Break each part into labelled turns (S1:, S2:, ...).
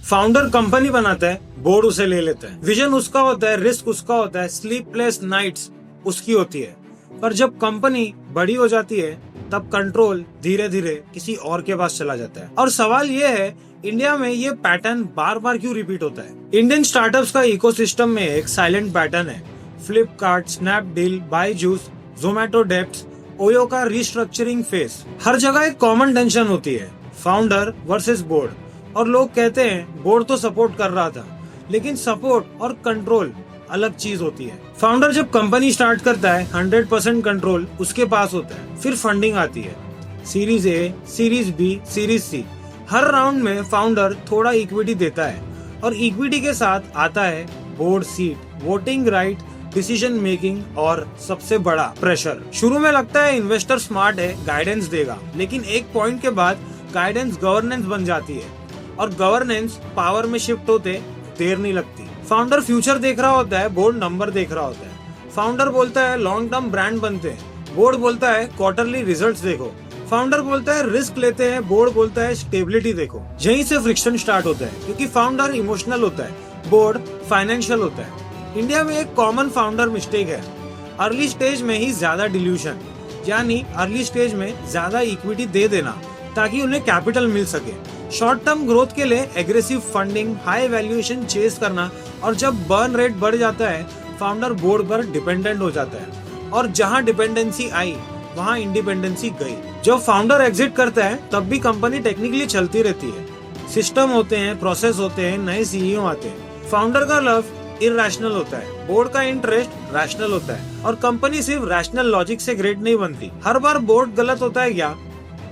S1: Founder company बनाता है, board उसे ले लेता है। विजन उसका होता है, रिस्क उसका होता है, स्लीपलेस नाइट्स उसकी होती है। पर जब कंपनी बड़ी हो जाती है तब कंट्रोल धीरे धीरे किसी और के पास चला जाता है। और सवाल ये है, इंडिया में ये पैटर्न बार बार क्यों रिपीट होता है? इंडियन स्टार्टअप्स का इकोसिस्टम में एक साइलेंट पैटर्न है। Flipkart, Snapdeal, Byju's, Zomato debts, OYO का रिस्ट्रक्चरिंग फेस। हर जगह एक कॉमन टेंशन होती है, फाउंडर वर्सेस बोर्ड। और लोग कहते हैं बोर्ड तो सपोर्ट कर रहा था, लेकिन सपोर्ट और कंट्रोल अलग चीज होती है। फाउंडर जब कंपनी स्टार्ट करता है 100% कंट्रोल उसके पास होता है। फिर फंडिंग आती है, series A, series B, series C. हर राउंड में फाउंडर थोड़ा इक्विटी देता है और इक्विटी के साथ आता है board seat, voting right, decision making और सबसे बड़ा प्रेशर। शुरू में लगता है इन्वेस्टर स्मार्ट है, गाइडेंस देगा, लेकिन एक पॉइंट के बाद गाइडेंस गवर्नेंस बन जाती है और गवर्नेंस पावर में शिफ्ट होते देर नहीं लगती। फाउंडर फ्यूचर देख रहा होता है, बोर्ड नंबर देख रहा होता है। फाउंडर बोलता है लॉन्ग टर्म ब्रांड बनते हैं, बोर्ड बोलता है क्वार्टरली रिजल्ट्स देखो। फाउंडर बोलता है रिस्क लेते हैं, बोर्ड बोलता है स्टेबिलिटी देखो। यहीं से फ्रिक्शन स्टार्ट होता है, क्योंकि फाउंडर इमोशनल होता है, बोर्ड फाइनेंशियल होता है। इंडिया में एक कॉमन फाउंडर मिस्टेक है, अर्ली स्टेज में ही ज्यादा डिल्यूशन, यानी अर्ली स्टेज में ज्यादा इक्विटी दे देना ताकि उन्हें कैपिटल मिल सके। शॉर्ट टर्म ग्रोथ के लिए aggressive funding, high valuation chase करना, और जब बर्न रेट बढ़ जाता है फाउंडर बोर्ड पर डिपेंडेंट हो जाता है। और जहां डिपेंडेंसी आई वहां इंडिपेंडेंसी गई। जब फाउंडर एग्जिट करता है तब भी कंपनी टेक्निकली चलती रहती है। सिस्टम होते हैं, प्रोसेस होते हैं, नए सीईओ आते हैं। फाउंडर का लव इरैशनल होता है, बोर्ड का इंटरेस्ट रैशनल होता है, और कंपनी सिर्फ रैशनल लॉजिक से ग्रेट नहीं बनती। हर बार बोर्ड गलत होता है क्या?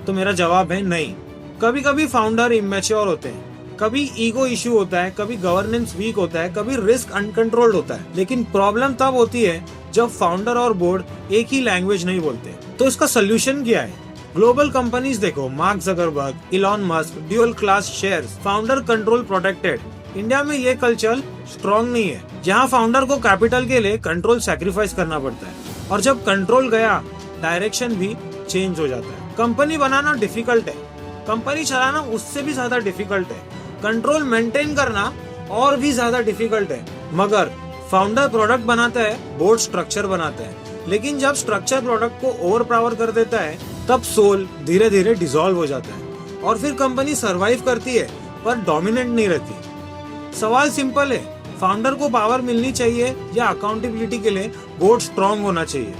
S1: तो मेरा जवाब है नहीं। कभी कभी फाउंडर इमेच्योर होते हैं, कभी ईगो इश्यू होता है, कभी गवर्नेंस वीक होता है, कभी रिस्क अनकंट्रोल्ड होता है। लेकिन प्रॉब्लम तब होती है जब फाउंडर और बोर्ड एक ही लैंग्वेज नहीं बोलते। तो इसका सोल्यूशन क्या है? ग्लोबल कंपनीज देखो, mark Zuckerberg, Elon Musk, dual class shares, founder control protected. India में ये कल्चर स्ट्रॉन्ग नहीं है, जहाँ फाउंडर को कैपिटल के लिए कंट्रोल सैक्रिफाइस करना पड़ता है, और जब कंट्रोल गया डायरेक्शन भी चेंज हो जाता है। कंपनी बनाना डिफिकल्ट है, कंपनी चलाना उससे भी ज्यादा डिफिकल्ट है, कंट्रोल मेंटेन करना और भी ज्यादा डिफिकल्ट है। मगर फाउंडर प्रोडक्ट बनाता है, बोर्ड स्ट्रक्चर बनाता है। लेकिन जब स्ट्रक्चर प्रोडक्ट को ओवर पावर कर देता है तब सोल धीरे धीरे डिसॉल्व हो जाता है, और फिर कंपनी सरवाइव करती है पर डोमिनेंट नहीं रहती। सवाल सिंपल है, फाउंडर को पावर मिलनी चाहिए या अकाउंटेबिलिटी के लिए बोर्ड स्ट्रॉन्ग होना चाहिए?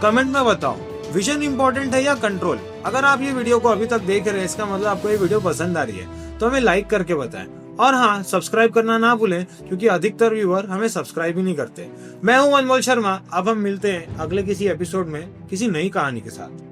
S1: कमेंट में बताओ, विजन इंपॉर्टेंट है या कंट्रोल? अगर आप ये वीडियो को अभी तक देख रहे हैं, इसका मतलब आपको ये वीडियो पसंद आ रही है, तो हमें लाइक करके बताएं। और हाँ, सब्सक्राइब करना ना भूलें, क्योंकि अधिकतर व्यूअर हमें सब्सक्राइब ही नहीं करते। मैं हूँ अनमोल शर्मा, अब हम मिलते हैं अगले किसी एपिसोड में किसी नई कहानी के साथ।